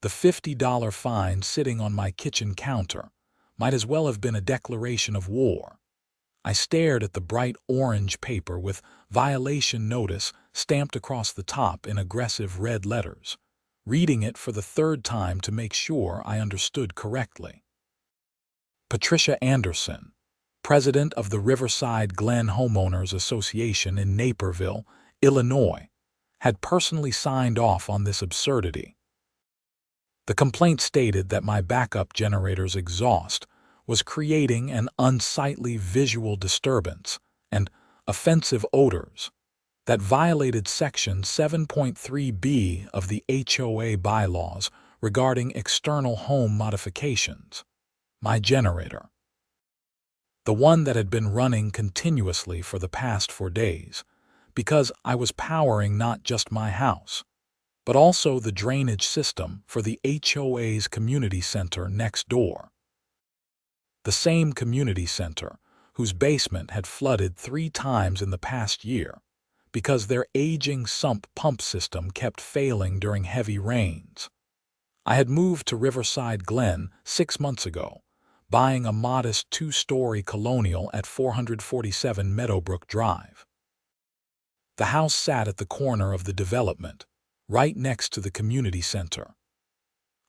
The $50 fine sitting on my kitchen counter might as well have been a declaration of war. I stared at the bright orange paper with violation notice stamped across the top in aggressive red letters, reading it for the third time to make sure I understood correctly. Patricia Anderson, president of the Riverside Glen Homeowners Association in Naperville, Illinois, had personally signed off on this absurdity. The complaint stated that my backup generator's exhaust was creating an unsightly visual disturbance and offensive odors that violated Section 7.3b of the HOA bylaws regarding external home modifications. My generator, the one that had been running continuously for the past 4 days, because I was powering not just my house, but also the drainage system for the HOA's community center next door. The same community center whose basement had flooded 3 times in the past year because their aging Sump pump system kept failing during heavy rains. I had moved to Riverside Glen 6 months ago, buying a modest 2-story colonial at 447 Meadowbrook Drive. The house sat at the corner of the development, right next to the community center.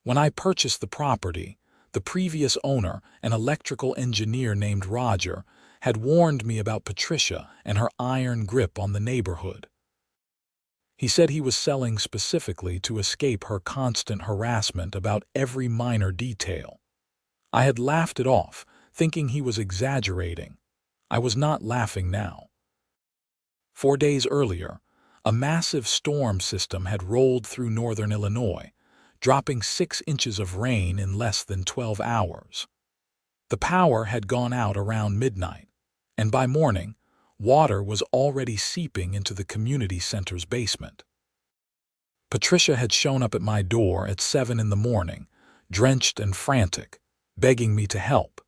When I purchased the property, the previous owner, an electrical engineer named Roger, had warned me about Patricia and her iron grip on the neighborhood. He said he was selling specifically to escape her constant harassment about every minor detail. I had laughed it off, thinking he was exaggerating. I was not laughing now. 4 days earlier, a massive storm system had rolled through northern Illinois, dropping 6 inches of rain in less than 12 hours. The power had gone out around midnight, and by morning, water was already seeping into the community center's basement. Patricia had shown up at my door at 7 in the morning, drenched and frantic, begging me to help.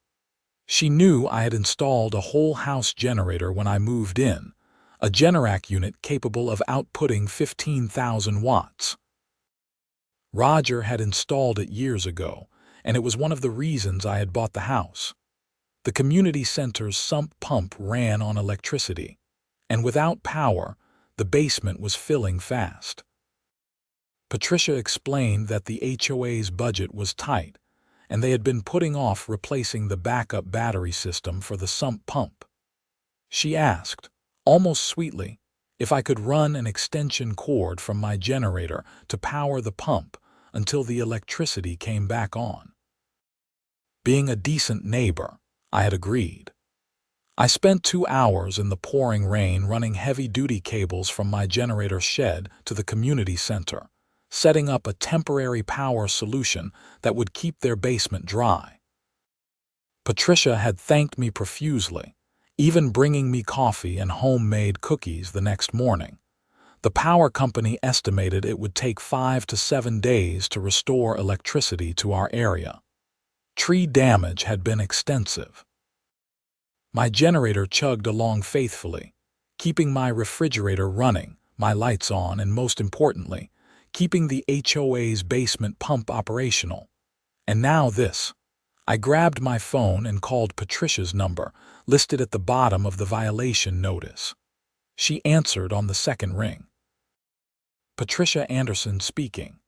She knew I had installed a whole house generator when I moved in, a Generac unit capable of outputting 15,000 watts. Roger had installed it years ago, and it was one of the reasons I had bought the house. The community center's sump pump ran on electricity, and without power, the basement was filling fast. Patricia explained that the HOA's budget was tight, and they had been putting off replacing the backup battery system for the sump pump. She asked, almost sweetly, if I could run an extension cord from my generator to power the pump until the electricity came back on. Being a decent neighbor, I had agreed. I spent 2 hours in the pouring rain running heavy-duty cables from my generator shed to the community center, setting up a temporary power solution that would keep their basement dry. Patricia had thanked me profusely, even bringing me coffee and homemade cookies the next morning. The power company estimated it would take 5 to 7 days to restore electricity to our area. Tree damage had been extensive. My generator chugged along faithfully, keeping my refrigerator running, my lights on, and most importantly, keeping the HOA's basement pump operational. And now this. I grabbed my phone and called Patricia's number, listed at the bottom of the violation notice. She answered on the second ring. Patricia Anderson speaking.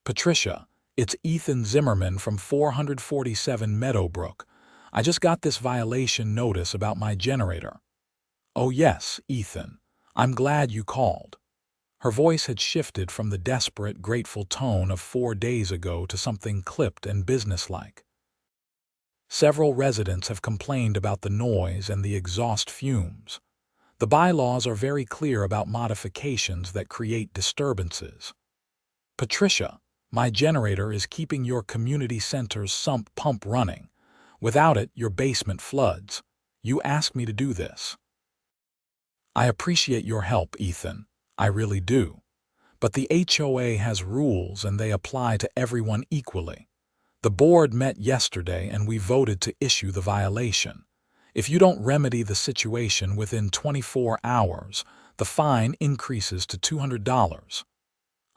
Patricia, it's Ethan Zimmerman from 447 Meadowbrook. I just got this violation notice about my generator. Oh yes, Ethan. I'm glad you called. Her voice had shifted from the desperate, grateful tone of 4 days ago to something clipped and businesslike. Several residents have complained about the noise and the exhaust fumes. The bylaws are very clear about modifications that create disturbances. Patricia, my generator is keeping your community center's sump pump running. Without it, your basement floods. You asked me to do this. I appreciate your help, Ethan. I really do. But the HOA has rules and they apply to everyone equally. The board met yesterday and we voted to issue the violation. If you don't remedy the situation within 24 hours, the fine increases to $200.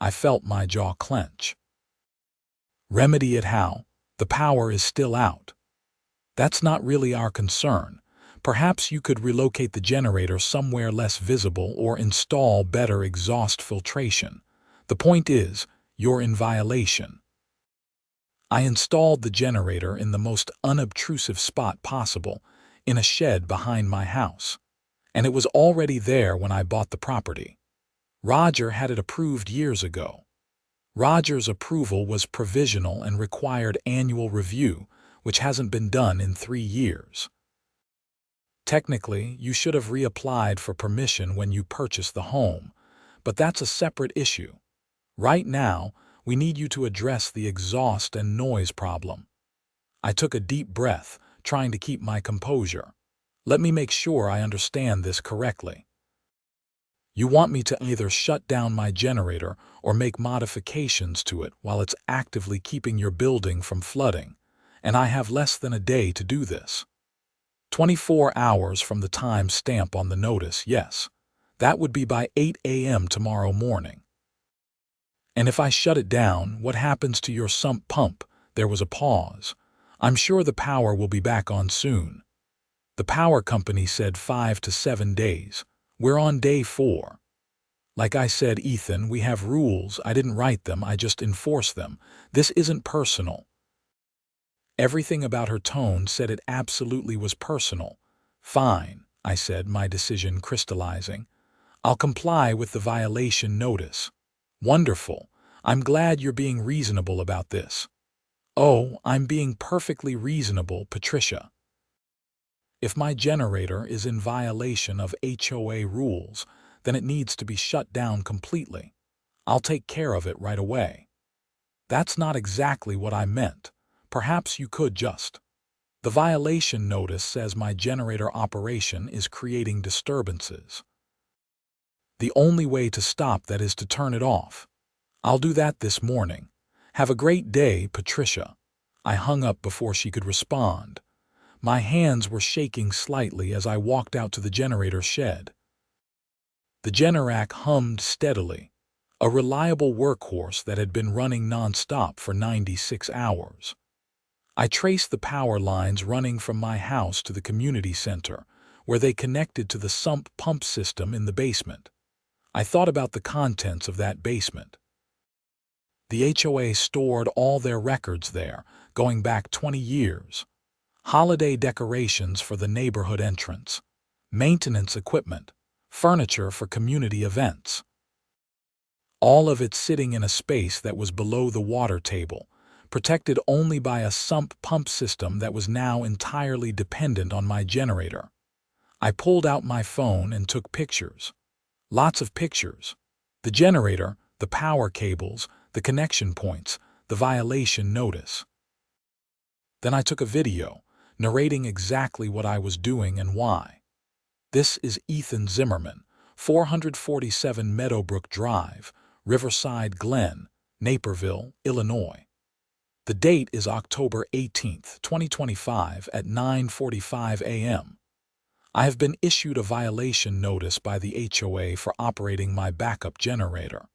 I felt my jaw clench. Remedy it how? The power is still out. That's not really our concern. Perhaps you could relocate the generator somewhere less visible or install better exhaust filtration. The point is, you're in violation. I installed the generator in the most unobtrusive spot possible, in a shed behind my house. And it was already there when I bought the property. Roger had it approved years ago. Roger's approval was provisional and required annual review, which hasn't been done in 3 years. Technically, you should have reapplied for permission when you purchased the home, but that's a separate issue. Right now, we need you to address the exhaust and noise problem. I took a deep breath, trying to keep my composure. Let me make sure I understand this correctly. You want me to either shut down my generator or make modifications to it while it's actively keeping your building from flooding, and I have less than a day to do this. 24 hours from the time stamp on the notice, yes. That would be by 8 a.m. tomorrow morning. And if I shut it down, what happens to your sump pump? There was a pause. I'm sure the power will be back on soon. The power company said 5 to 7 days. We're on day 4. Like I said, Ethan, we have rules. I didn't write them, I just enforce them. This isn't personal. Everything about her tone said it absolutely was personal. Fine, I said, my decision crystallizing. I'll comply with the violation notice. Wonderful. I'm glad you're being reasonable about this. Oh, I'm being perfectly reasonable, Patricia. If my generator is in violation of HOA rules, then it needs to be shut down completely. I'll take care of it right away. That's not exactly what I meant. Perhaps you could just. The violation notice says my generator operation is creating disturbances. The only way to stop that is to turn it off. I'll do that this morning. Have a great day, Patricia. I hung up before she could respond. My hands were shaking slightly as I walked out to the generator shed. The Generac hummed steadily, a reliable workhorse that had been running non-stop for 96 hours. I traced the power lines running from my house to the community center, where they connected to the Sump pump system in the basement. I thought about the contents of that basement. The HOA stored all their records there, going back 20 years. Holiday decorations for the neighborhood entrance, maintenance equipment, furniture for community events. All of it sitting in a space that was below the water table, protected only by a Sump pump system that was now entirely dependent on my generator. I pulled out my phone and took pictures. Lots of pictures. The generator, the power cables, the connection points, the violation notice. Then I took a video, narrating exactly what I was doing and why. This is Ethan Zimmerman, 447 Meadowbrook Drive, Riverside Glen, Naperville, Illinois. The date is October 18, 2025 at 9:45 a.m. I have been issued a violation notice by the HOA for operating my backup generator.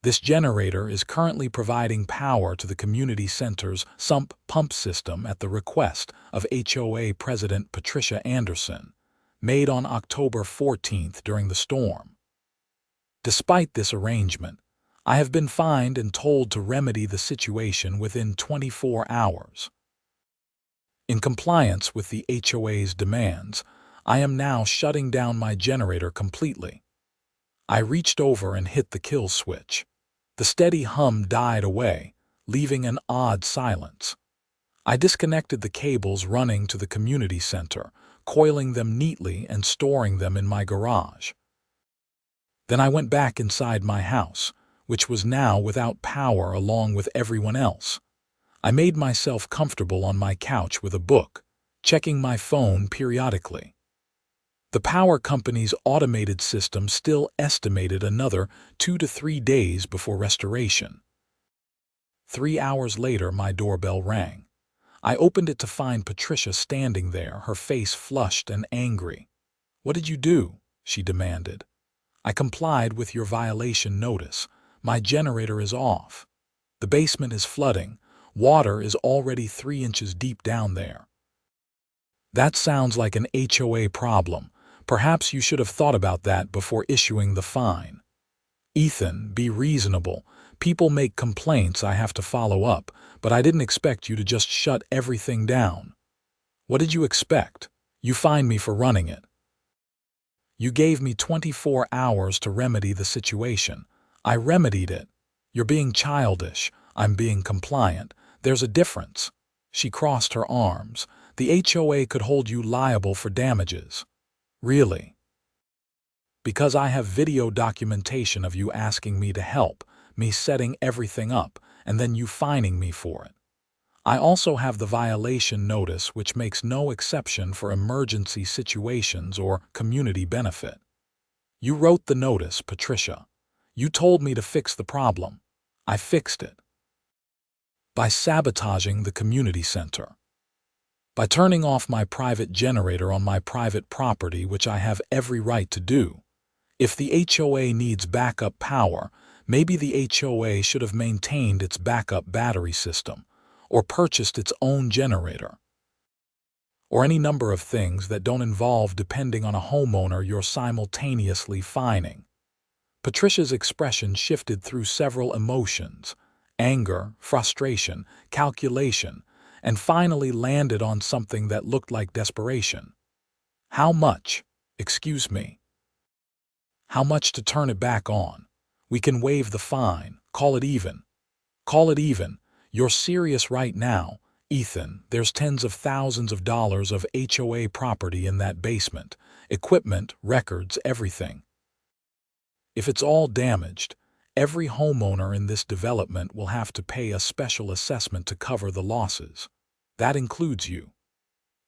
This generator is currently providing power to the community center's Sump pump system at the request of HOA President Patricia Anderson, made on October 14th during the storm. Despite this arrangement, I have been fined and told to remedy the situation within 24 hours. In compliance with the HOA's demands, I am now shutting down my generator completely. I reached over and hit the kill switch. The steady hum died away, leaving an odd silence. I disconnected the cables running to the community center, coiling them neatly and storing them in my garage. Then I went back inside my house, which was now without power along with everyone else. I made myself comfortable on my couch with a book, checking my phone periodically. The power company's automated system still estimated another 2 to 3 days before restoration. 3 hours later, my doorbell rang. I opened it to find Patricia standing there, her face flushed and angry. "What did you do?" she demanded. "I complied with your violation notice. My generator is off." The basement is flooding. Water is already 3 inches deep down there. That sounds like an HOA problem. Perhaps you should have thought about that before issuing the fine. Ethan, be reasonable. People make complaints, I have to follow up, but I didn't expect you to just shut everything down. What did you expect? You fined me for running it. You gave me 24 hours to remedy the situation. I remedied it. You're being childish. I'm being compliant. There's a difference. She crossed her arms. The HOA could hold you liable for damages. Really? Because I have video documentation of you asking me to help, me setting everything up, and then you fining me for it. I also have the violation notice, which makes no exception for emergency situations or community benefit. You wrote the notice, Patricia. You told me to fix the problem. I fixed it. By sabotaging the community center. By turning off my private generator on my private property, which I have every right to do. If the HOA needs backup power, maybe the HOA should have maintained its backup battery system, or purchased its own generator. Or any number of things that don't involve depending on a homeowner you're simultaneously fining. Patricia's expression shifted through several emotions: anger, frustration, calculation, and finally landed on something that looked like desperation. How much? Excuse me. How much to turn it back on? We can waive the fine. Call it even. Call it even. You're serious right now, Ethan. There's tens of thousands of dollars of HOA property in that basement. Equipment, records, everything. If it's all damaged, every homeowner in this development will have to pay a special assessment to cover the losses. That includes you.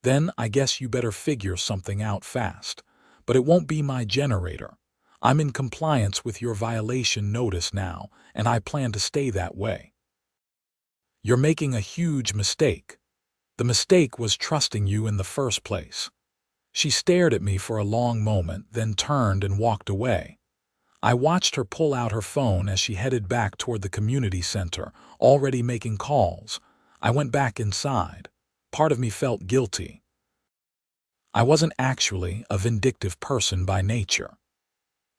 Then I guess you better figure something out fast. But it won't be my generator. I'm in compliance with your violation notice now, and I plan to stay that way. You're making a huge mistake. The mistake was trusting you in the first place. She stared at me for a long moment, then turned and walked away. I watched her pull out her phone as she headed back toward the community center, already making calls. I went back inside. Part of me felt guilty. I wasn't actually a vindictive person by nature.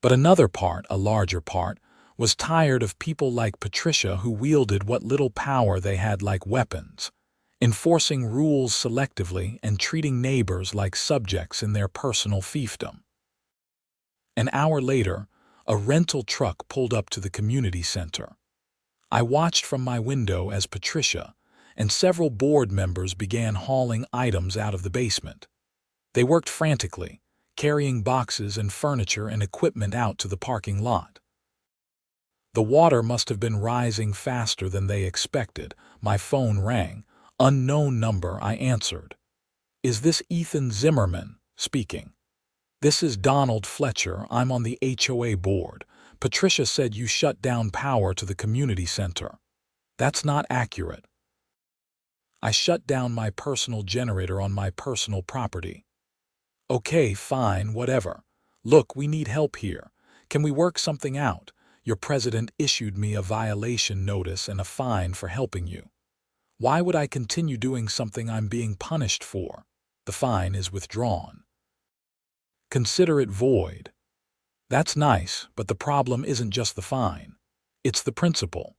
But another part, a larger part, was tired of people like Patricia who wielded what little power they had like weapons, enforcing rules selectively and treating neighbors like subjects in their personal fiefdom. An hour later, a rental truck pulled up to the community center. I watched from my window as Patricia and several board members began hauling items out of the basement. They worked frantically, carrying boxes and furniture and equipment out to the parking lot. The water must have been rising faster than they expected. My phone rang. Unknown number, I answered. Is this Ethan Zimmerman speaking? This is Donald Fletcher. I'm on the HOA board. Patricia said you shut down power to the community center. That's not accurate. I shut down my personal generator on my personal property. Okay, fine, whatever. Look, we need help here. Can we work something out? Your president issued me a violation notice and a fine for helping you. Why would I continue doing something I'm being punished for? The fine is withdrawn. Consider it void. That's nice, but the problem isn't just the fine. It's the principle.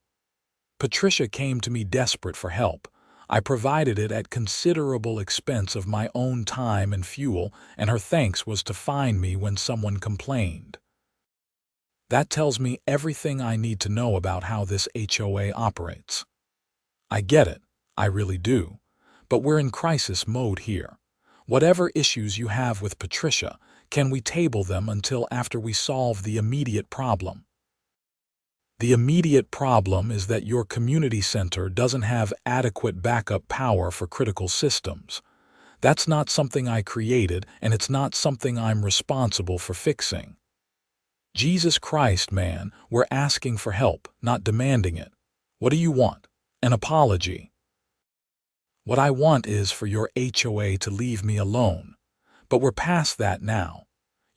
Patricia came to me desperate for help. I provided it at considerable expense of my own time and fuel, and her thanks was to fine me when someone complained. That tells me everything I need to know about how this HOA operates. I get it, I really do. But we're in crisis mode here. Whatever issues you have with Patricia, can we table them until after we solve the immediate problem? The immediate problem is that your community center doesn't have adequate backup power for critical systems. That's not something I created, and it's not something I'm responsible for fixing. Jesus Christ, man, we're asking for help, not demanding it. What do you want? An apology. What I want is for your HOA to leave me alone. But we're past that now.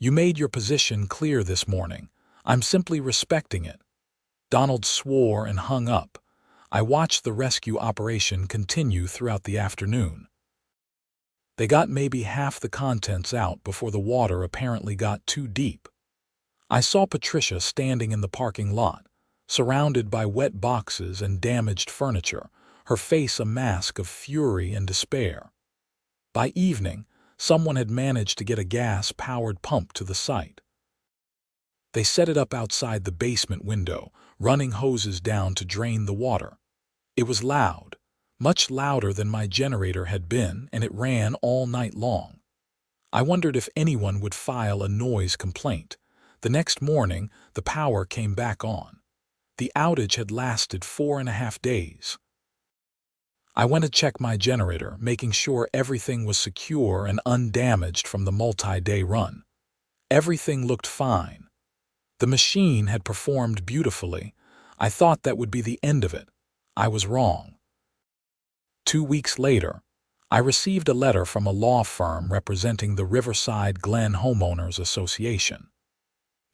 You made your position clear this morning. I'm simply respecting it. Donald swore and hung up. I watched the rescue operation continue throughout the afternoon. They got maybe half the contents out before the water apparently got too deep. I saw Patricia standing in the parking lot, surrounded by wet boxes and damaged furniture, her face a mask of fury and despair. By evening, someone had managed to get a gas-powered pump to the site. They set it up outside the basement window, running hoses down to drain the water. It was loud, much louder than my generator had been, and it ran all night long. I wondered if anyone would file a noise complaint. The next morning, the power came back on. The outage had lasted 4.5 days. I went to check my generator, making sure everything was secure and undamaged from the multi-day run. Everything looked fine. The machine had performed beautifully. I thought that would be the end of it. I was wrong. 2 weeks later, I received a letter from a law firm representing the Riverside Glen Homeowners Association.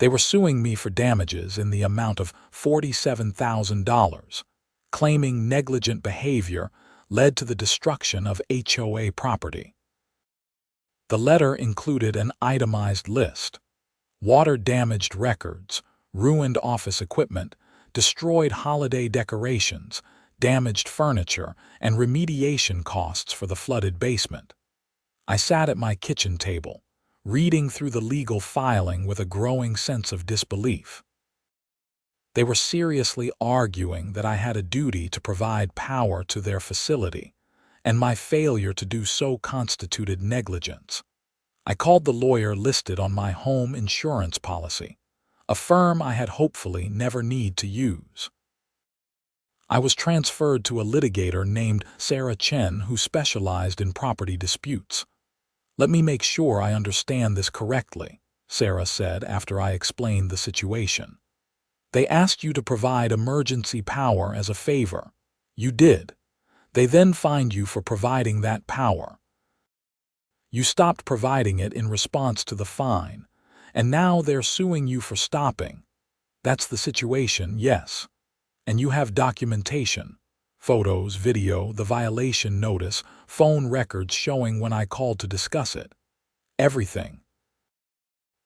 They were suing me for damages in the amount of $47,000, claiming negligent behavior led to the destruction of HOA property. The letter included an itemized list: water-damaged records, ruined office equipment, destroyed holiday decorations, damaged furniture, and remediation costs for the flooded basement. I sat at my kitchen table, reading through the legal filing with a growing sense of disbelief. They were seriously arguing that I had a duty to provide power to their facility, and my failure to do so constituted negligence. I called the lawyer listed on my home insurance policy, a firm I had hopefully never need to use. I was transferred to a litigator named Sarah Chen who specialized in property disputes. "Let me make sure I understand this correctly," Sarah said after I explained the situation. "They asked you to provide emergency power as a favor. You did. They then fined you for providing that power. You stopped providing it in response to the fine, and now they're suing you for stopping. That's the situation, yes. And you have documentation, photos, video, the violation notice, phone records showing when I called to discuss it. Everything.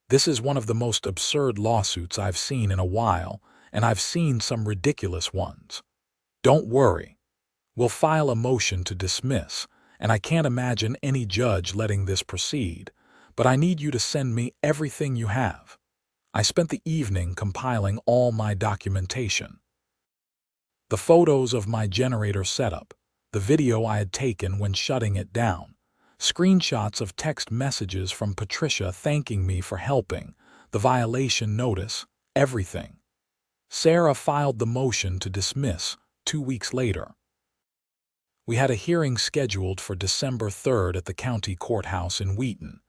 This is one of the most absurd lawsuits I've seen in a while, and I've seen some ridiculous ones. Don't worry. We'll file a motion to dismiss, and I can't imagine any judge letting this proceed, but I need you to send me everything you have." I spent the evening compiling all my documentation. The photos of my generator setup, the video I had taken when shutting it down, screenshots of text messages from Patricia thanking me for helping, the violation notice, everything. Sarah filed the motion to dismiss 2 weeks later. We had a hearing scheduled for December 3rd at the county courthouse in Wheaton.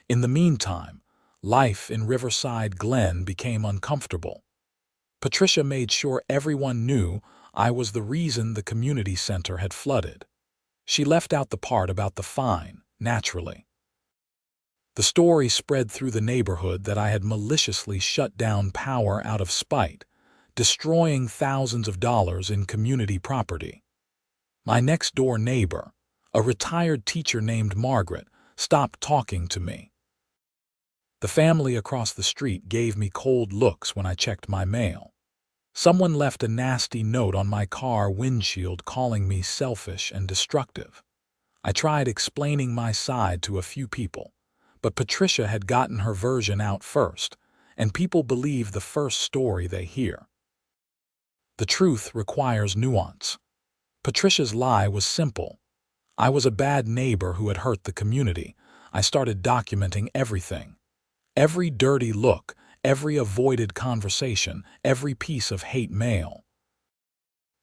In the meantime, life in Riverside Glen became uncomfortable. Patricia made sure everyone knew I was the reason the community center had flooded. She left out the part about the fine, naturally. The story spread through the neighborhood that I had maliciously shut down power out of spite, destroying thousands of dollars in community property. My next-door neighbor, a retired teacher named Margaret, stopped talking to me. The family across the street gave me cold looks when I checked my mail. Someone left a nasty note on my car windshield calling me selfish and destructive. I tried explaining my side to a few people, but Patricia had gotten her version out first, and people believe the first story they hear. The truth requires nuance. Patricia's lie was simple. I was a bad neighbor who had hurt the community. I started documenting everything. Every dirty look, every avoided conversation, every piece of hate mail.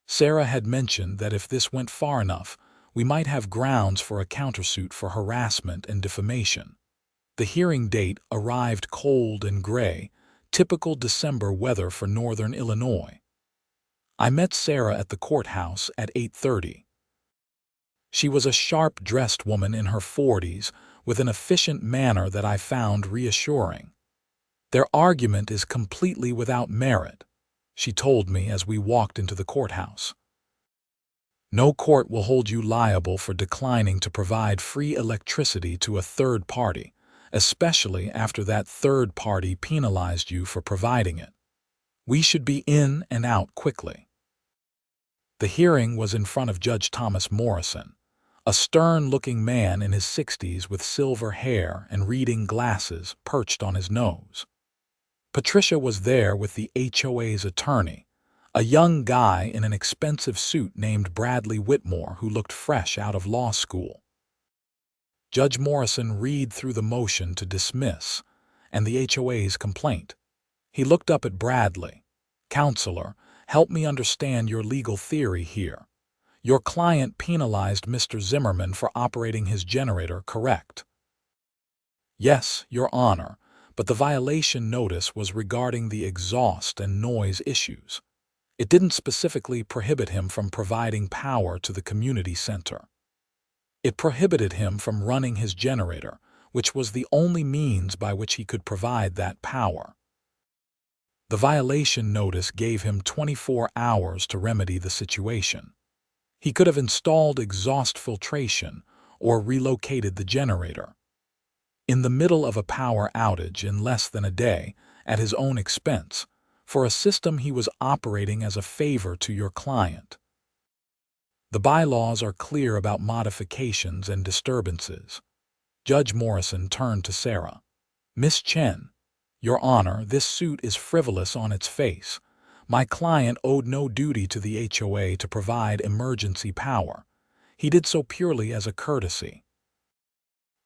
Sarah had mentioned that if this went far enough, we might have grounds for a countersuit for harassment and defamation. The hearing date arrived cold and gray, typical December weather for northern Illinois. I met Sarah at the courthouse at 8:30. She was a sharp-dressed woman in her 40s with an efficient manner that I found reassuring. "Their argument is completely without merit," she told me as we walked into the courthouse. No court will hold you liable for declining to provide free electricity to a third party, especially after that third party penalized you for providing it. We should be in and out quickly. The hearing was in front of Judge Thomas Morrison, a stern-looking man in his 60s with silver hair and reading glasses perched on his nose. Patricia was there with the HOA's attorney, a young guy in an expensive suit named Bradley Whitmore who looked fresh out of law school. Judge Morrison read through the motion to dismiss and the HOA's complaint. He looked up at Bradley. "Counselor, help me understand your legal theory here. Your client penalized Mr. Zimmerman for operating his generator, correct?" "Yes, Your Honor, but the violation notice was regarding the exhaust and noise issues. It didn't specifically prohibit him from providing power to the community center. It prohibited him from running his generator, which was the only means by which he could provide that power. The violation notice gave him 24 hours to remedy the situation. He could have installed exhaust filtration or relocated the generator. In the middle of a power outage in less than a day, at his own expense, for a system he was operating as a favor to your client. The bylaws are clear about modifications and disturbances." Judge Morrison turned to Sarah. "Miss Chen, Your Honor, this suit is frivolous on its face. My client owed no duty to the HOA to provide emergency power. He did so purely as a courtesy.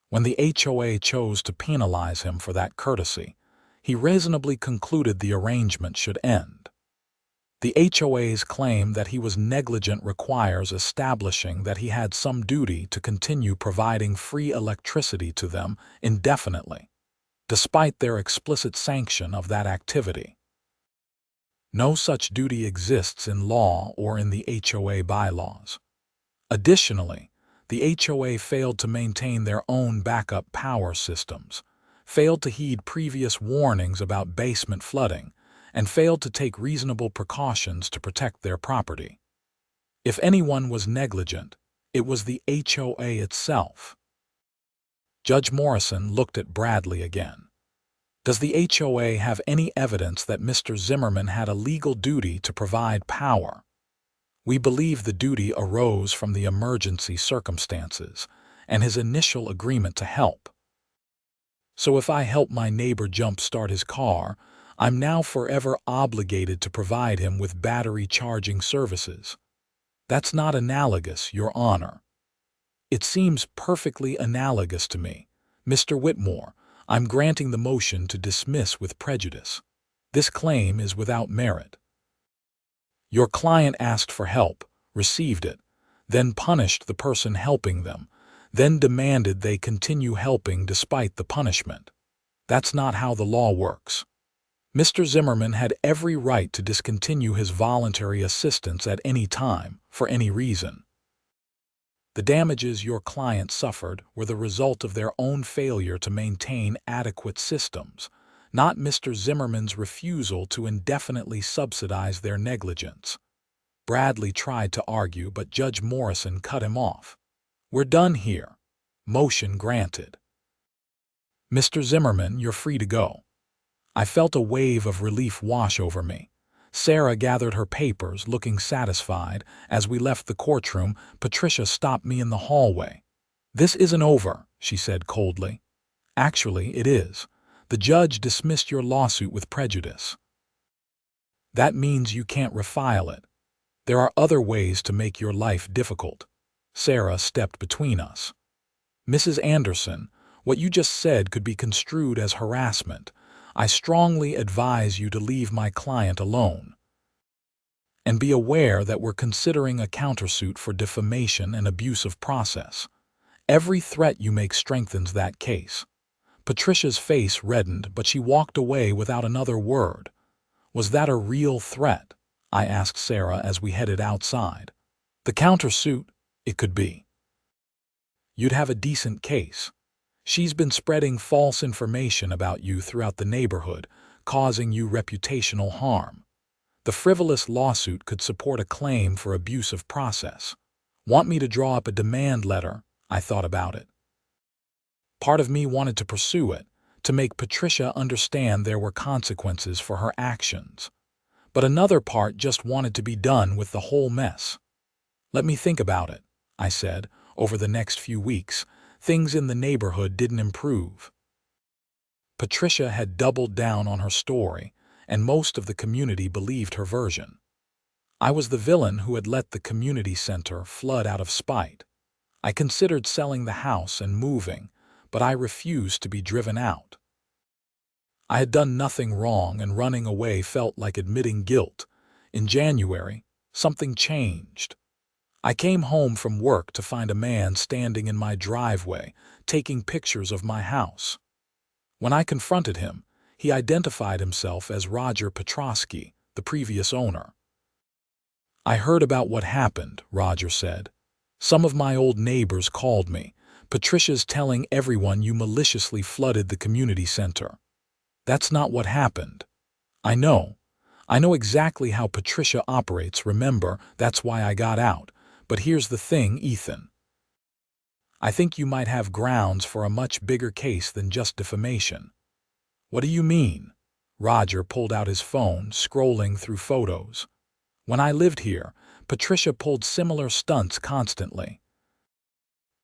When the HOA chose to penalize him for that courtesy, he reasonably concluded the arrangement should end. The HOA's claim that he was negligent requires establishing that he had some duty to continue providing free electricity to them indefinitely, despite their explicit sanction of that activity. No such duty exists in law or in the HOA bylaws. Additionally, the HOA failed to maintain their own backup power systems, failed to heed previous warnings about basement flooding, and failed to take reasonable precautions to protect their property. If anyone was negligent, it was the HOA itself." Judge Morrison looked at Bradley again. "Does the HOA have any evidence that Mr. Zimmerman had a legal duty to provide power?" "We believe the duty arose from the emergency circumstances and his initial agreement to help. So if I help my neighbor jump-start his car, I'm now forever obligated to provide him with battery charging services. That's not analogous, Your Honor." "It seems perfectly analogous to me. Mr. Whitmore, I'm granting the motion to dismiss with prejudice. This claim is without merit. Your client asked for help, received it, then punished the person helping them, then demanded they continue helping despite the punishment. That's not how the law works. Mr. Zimmerman had every right to discontinue his voluntary assistance at any time, for any reason. The damages your client suffered were the result of their own failure to maintain adequate systems, not Mr. Zimmerman's refusal to indefinitely subsidize their negligence." Bradley tried to argue, but Judge Morrison cut him off. "We're done here. Motion granted. Mr. Zimmerman, you're free to go." I felt a wave of relief wash over me. Sarah gathered her papers, looking satisfied. As we left the courtroom, Patricia stopped me in the hallway. "This isn't over," she said coldly. "Actually, it is. The judge dismissed your lawsuit with prejudice. That means you can't refile it. There are other ways to make your life difficult." Sarah stepped between us. "Mrs. Anderson, what you just said could be construed as harassment. I strongly advise you to leave my client alone. And be aware that we're considering a countersuit for defamation and abuse of process. Every threat you make strengthens that case." Patricia's face reddened, but she walked away without another word. "Was that a real threat?" I asked Sarah as we headed outside. "The countersuit? It could be. You'd have a decent case. She's been spreading false information about you throughout the neighborhood, causing you reputational harm. The frivolous lawsuit could support a claim for abuse of process. Want me to draw up a demand letter? I thought about it. Part of me wanted to pursue it, to make Patricia understand there were consequences for her actions. But another part just wanted to be done with the whole mess. Let me think about it, I said. Over the next few weeks, things in the neighborhood didn't improve. Patricia had doubled down on her story, and most of the community believed her version. I was the villain who had let the community center flood out of spite. I considered selling the house and moving, but I refused to be driven out. I had done nothing wrong, and running away felt like admitting guilt. In January, something changed. I came home from work to find a man standing in my driveway, taking pictures of my house. When I confronted him, he identified himself as Roger Petrosky, the previous owner. I heard about what happened, Roger said. Some of my old neighbors called me. Patricia's telling everyone you maliciously flooded the community center. That's not what happened. I know exactly how Patricia operates, remember, that's why I got out. But here's the thing, Ethan. I think you might have grounds for a much bigger case than just defamation. What do you mean? Roger pulled out his phone, scrolling through photos. When I lived here, Patricia pulled similar stunts constantly.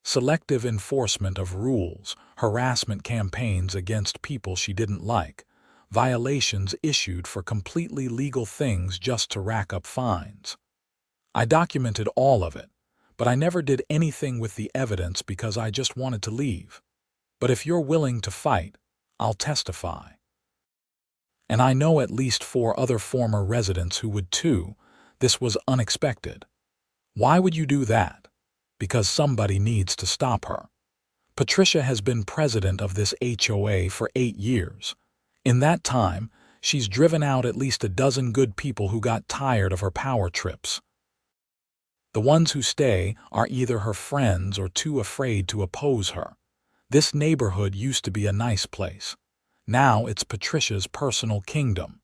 Selective enforcement of rules, harassment campaigns against people she didn't like, violations issued for completely legal things just to rack up fines. I documented all of it, but I never did anything with the evidence because I just wanted to leave. But if you're willing to fight, I'll testify. And I know at least 4 other former residents who would too. This was unexpected. Why would you do that? Because somebody needs to stop her. Patricia has been president of this HOA for 8 years. In that time, she's driven out at least a dozen good people who got tired of her power trips. The ones who stay are either her friends or too afraid to oppose her. This neighborhood used to be a nice place. Now it's Patricia's personal kingdom.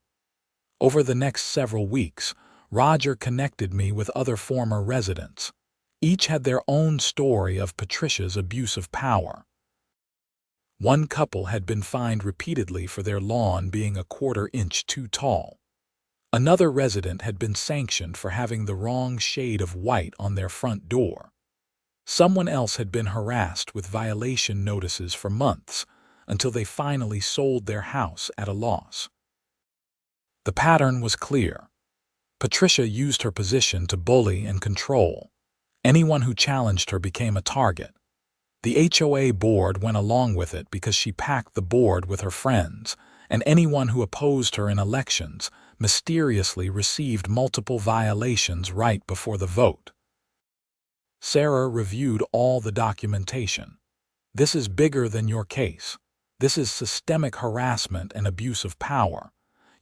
Over the next several weeks, Roger connected me with other former residents. Each had their own story of Patricia's abuse of power. One couple had been fined repeatedly for their lawn being a 1/4 inch too tall. Another resident had been sanctioned for having the wrong shade of white on their front door. Someone else had been harassed with violation notices for months until they finally sold their house at a loss. The pattern was clear. Patricia used her position to bully and control. Anyone who challenged her became a target. The HOA board went along with it because she packed the board with her friends, and anyone who opposed her in elections mysteriously received multiple violations right before the vote. Sarah reviewed all the documentation. This is bigger than your case. This is systemic harassment and abuse of power.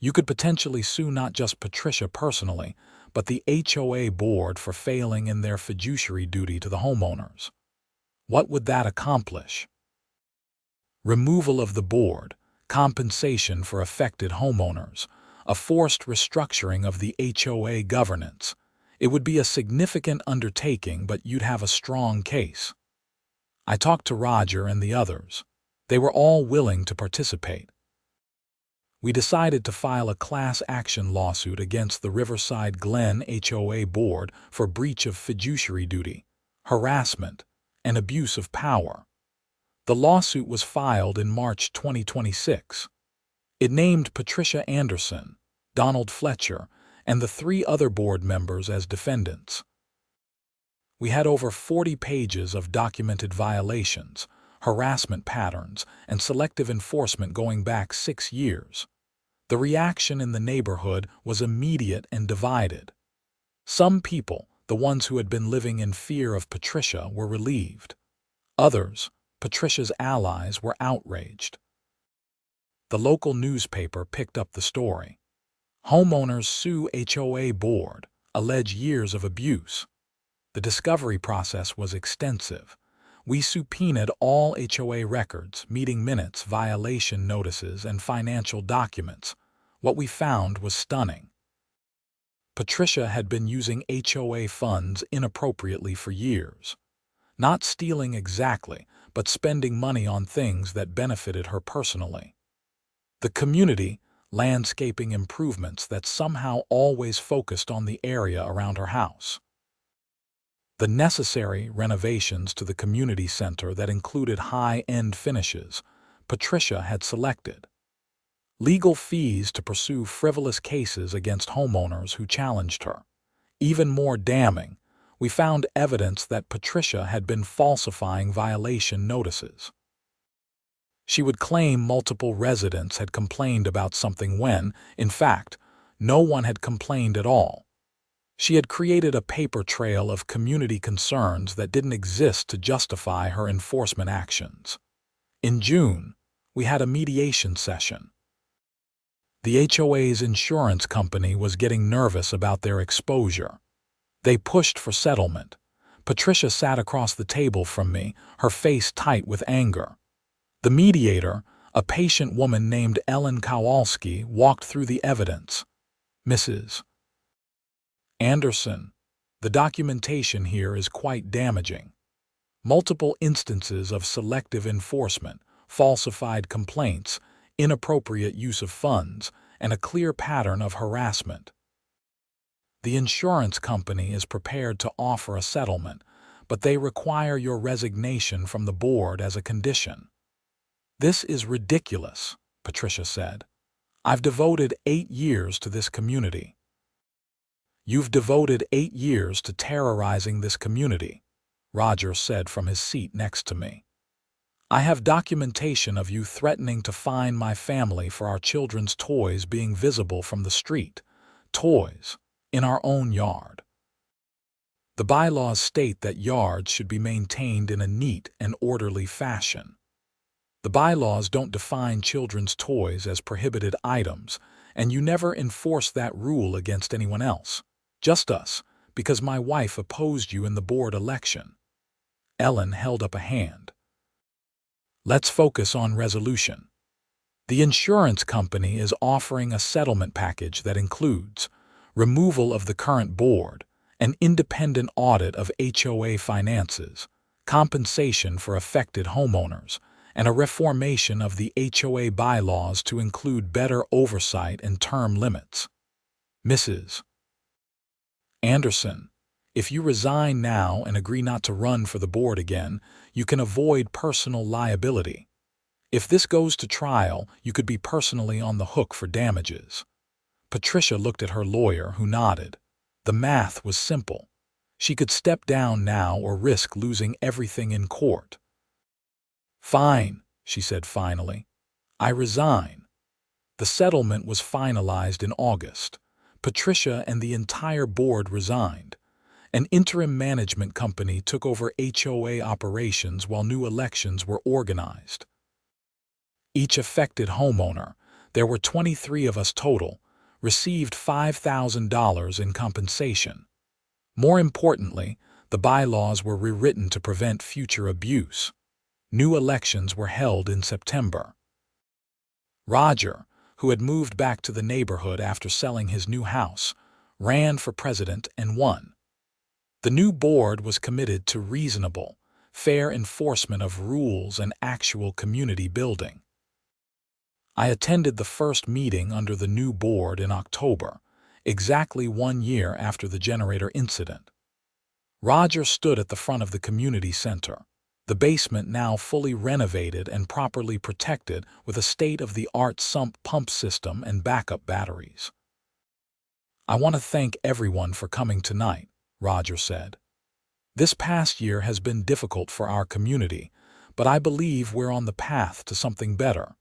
You could potentially sue not just Patricia personally, but the HOA board for failing in their fiduciary duty to the homeowners. What would that accomplish? Removal of the board, compensation for affected homeowners, a forced restructuring of the HOA governance. It would be a significant undertaking, but you'd have a strong case. I talked to Roger and the others. They were all willing to participate. We decided to file a class action lawsuit against the Riverside Glen HOA board for breach of fiduciary duty, harassment, and abuse of power. The lawsuit was filed in March 2026. It named Patricia Anderson, Donald Fletcher, and the 3 other board members as defendants. We had over 40 pages of documented violations, harassment patterns, and selective enforcement going back 6 years. The reaction in the neighborhood was immediate and divided. Some people, the ones who had been living in fear of Patricia, were relieved. Others, Patricia's allies, were outraged. The local newspaper picked up the story. Homeowners sue HOA board, allege years of abuse. The discovery process was extensive. We subpoenaed all HOA records, meeting minutes, violation notices, and financial documents. What we found was stunning. Patricia had been using HOA funds inappropriately for years. Not stealing exactly, but spending money on things that benefited her personally. The community, landscaping improvements that somehow always focused on the area around her house. The necessary renovations to the community center that included high-end finishes Patricia had selected. Legal fees to pursue frivolous cases against homeowners who challenged her. Even more damning, we found evidence that Patricia had been falsifying violation notices. She would claim multiple residents had complained about something when, in fact, no one had complained at all. She had created a paper trail of community concerns that didn't exist to justify her enforcement actions. In June, we had a mediation session. The HOA's insurance company was getting nervous about their exposure. They pushed for settlement. Patricia sat across the table from me, her face tight with anger. The mediator, a patient woman named Ellen Kowalski, walked through the evidence. Mrs. Anderson, the documentation here is quite damaging. Multiple instances of selective enforcement, falsified complaints, inappropriate use of funds, and a clear pattern of harassment. The insurance company is prepared to offer a settlement, but they require your resignation from the board as a condition. This is ridiculous, Patricia said. I've devoted 8 years to this community. You've devoted 8 years to terrorizing this community, Roger said from his seat next to me. I have documentation of you threatening to fine my family for our children's toys being visible from the street. Toys, in our own yard. The bylaws state that yards should be maintained in a neat and orderly fashion. The bylaws don't define children's toys as prohibited items, and you never enforce that rule against anyone else. Just us, because my wife opposed you in the board election. Ellen held up a hand. Let's focus on resolution. The insurance company is offering a settlement package that includes removal of the current board, an independent audit of HOA finances, compensation for affected homeowners, and a reformation of the HOA bylaws to include better oversight and term limits. Mrs. Anderson, if you resign now and agree not to run for the board again, you can avoid personal liability. If this goes to trial, you could be personally on the hook for damages. Patricia looked at her lawyer, who nodded. The math was simple. She could step down now or risk losing everything in court. Fine, she said finally. I resign. The settlement was finalized in August. Patricia and the entire board resigned. An interim management company took over HOA operations while new elections were organized. Each affected homeowner, there were 23 of us total, received $5,000 in compensation. More importantly, the bylaws were rewritten to prevent future abuse. New elections were held in September. Roger, who had moved back to the neighborhood after selling his new house, ran for president and won. The new board was committed to reasonable, fair enforcement of rules and actual community building. I attended the first meeting under the new board in October, exactly 1 year after the generator incident. Roger stood at the front of the community center, the basement now fully renovated and properly protected with a state-of-the-art sump pump system and backup batteries. I want to thank everyone for coming tonight, Roger said. This past year has been difficult for our community, but I believe we're on the path to something better.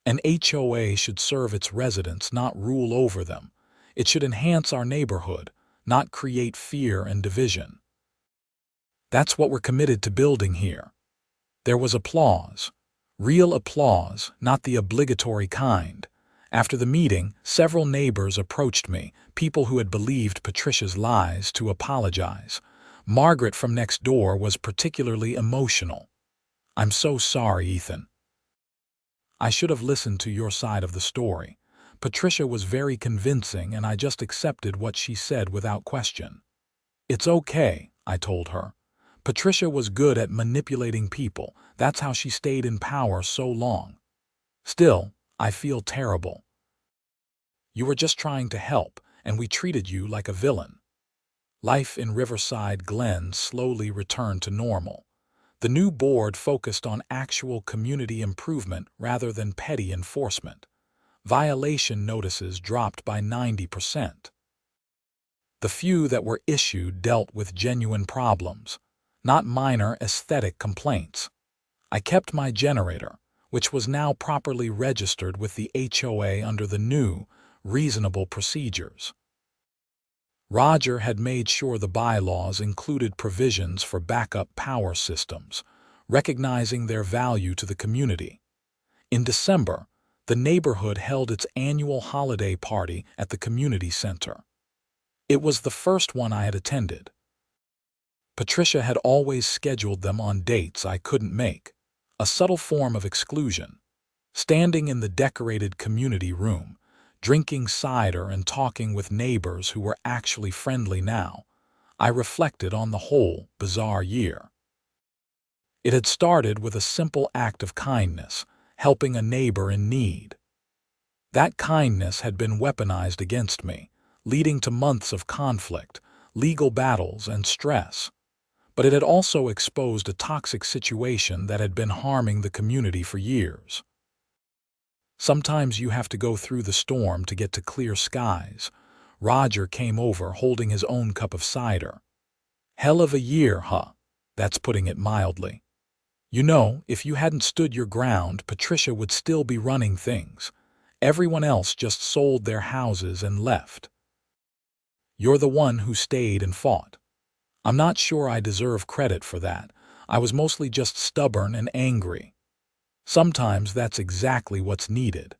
An HOA should serve its residents, not rule over them. It should enhance our neighborhood, not create fear and division. That's what we're committed to building here. There was applause. Real applause, not the obligatory kind. After the meeting, several neighbors approached me, people who had believed Patricia's lies, to apologize. Margaret from next door was particularly emotional. I'm so sorry, Ethan. I should have listened to your side of the story, Patricia was very convincing, and I just accepted what she said without question. "It's okay," I told her. "Patricia was good at manipulating people. That's how she stayed in power so long. Still, I feel terrible. You were just trying to help, and we treated you like a villain." Life in Riverside Glen slowly returned to normal. The new board focused on actual community improvement rather than petty enforcement. Violation notices dropped by 90%. The few that were issued dealt with genuine problems, not minor aesthetic complaints. I kept my generator, which was now properly registered with the HOA under the new, reasonable procedures. Roger had made sure the bylaws included provisions for backup power systems, recognizing their value to the community. In December, the neighborhood held its annual holiday party at the community center. It was the first one I had attended. Patricia had always scheduled them on dates I couldn't make, a subtle form of exclusion. Standing in the decorated community room, drinking cider and talking with neighbors who were actually friendly now, I reflected on the whole bizarre year. It had started with a simple act of kindness, helping a neighbor in need. That kindness had been weaponized against me, leading to months of conflict, legal battles, and stress. But it had also exposed a toxic situation that had been harming the community for years. Sometimes you have to go through the storm to get to clear skies. Roger came over holding his own cup of cider. "Hell of a year, huh? That's putting it mildly. You know, if you hadn't stood your ground, Patricia would still be running things. Everyone else just sold their houses and left. You're the one who stayed and fought. I'm not sure I deserve credit for that. I was mostly just stubborn and angry. Sometimes that's exactly what's needed."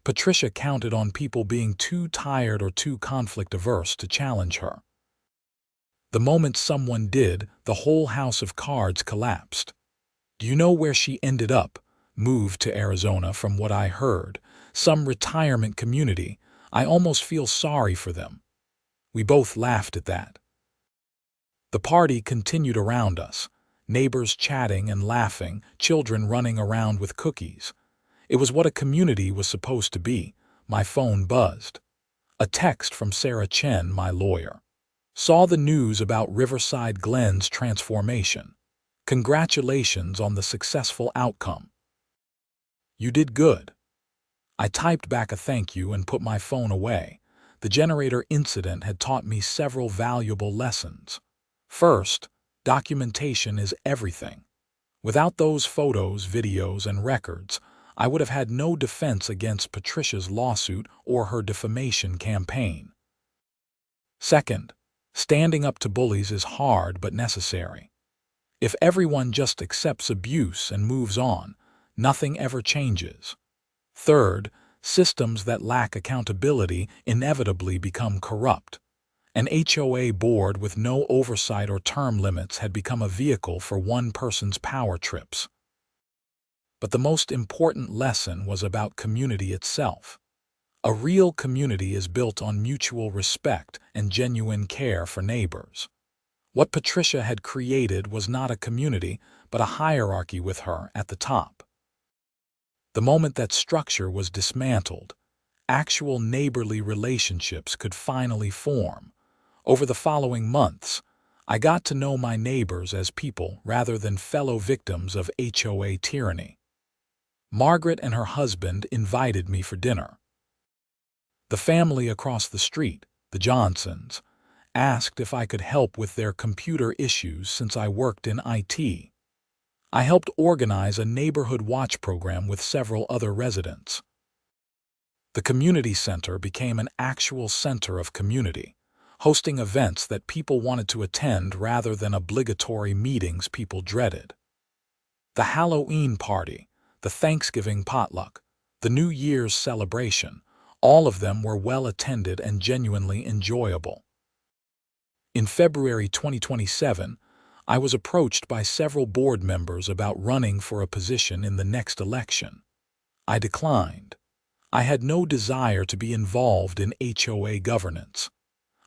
Patricia counted on people being too tired or too conflict-averse to challenge her. The moment someone did, the whole house of cards collapsed. Do you know where she ended up? Moved to Arizona, from what I heard. Some retirement community. I almost feel sorry for them. We both laughed at that. The party continued around us, neighbors chatting and laughing, children running around with cookies. It was what a community was supposed to be. My phone buzzed. A text from Sarah Chen, my lawyer. "Saw the news about Riverside Glen's transformation. Congratulations on the successful outcome. You did good." I typed back a thank you and put my phone away. The generator incident had taught me several valuable lessons. First, documentation is everything. Without those photos, videos, and records, I would have had no defense against Patricia's lawsuit or her defamation campaign. Second, standing up to bullies is hard but necessary. If everyone just accepts abuse and moves on, nothing ever changes. Third, systems that lack accountability inevitably become corrupt. An HOA board with no oversight or term limits had become a vehicle for one person's power trips. But the most important lesson was about community itself. A real community is built on mutual respect and genuine care for neighbors. What Patricia had created was not a community, but a hierarchy with her at the top. The moment that structure was dismantled, actual neighborly relationships could finally form. Over the following months, I got to know my neighbors as people rather than fellow victims of HOA tyranny. Margaret and her husband invited me for dinner. The family across the street, the Johnsons, asked if I could help with their computer issues since I worked in IT. I helped organize a neighborhood watch program with several other residents. The community center became an actual center of community, hosting events that people wanted to attend rather than obligatory meetings people dreaded. The Halloween party, the Thanksgiving potluck, the New Year's celebration, all of them were well attended and genuinely enjoyable. In February 2027, I was approached by several board members about running for a position in the next election. I declined. I had no desire to be involved in HOA governance.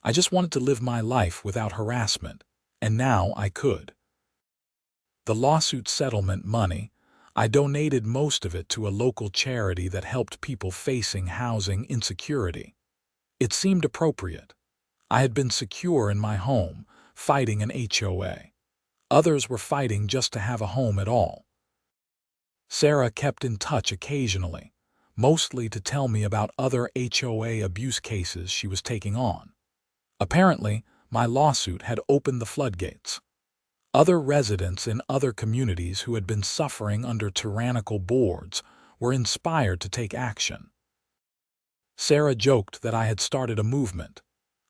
I just wanted to live my life without harassment, and now I could. The lawsuit settlement money, I donated most of it to a local charity that helped people facing housing insecurity. It seemed appropriate. I had been secure in my home, fighting an HOA. Others were fighting just to have a home at all. Sarah kept in touch occasionally, mostly to tell me about other HOA abuse cases she was taking on. Apparently, my lawsuit had opened the floodgates. Other residents in other communities who had been suffering under tyrannical boards were inspired to take action. Sarah joked that I had started a movement.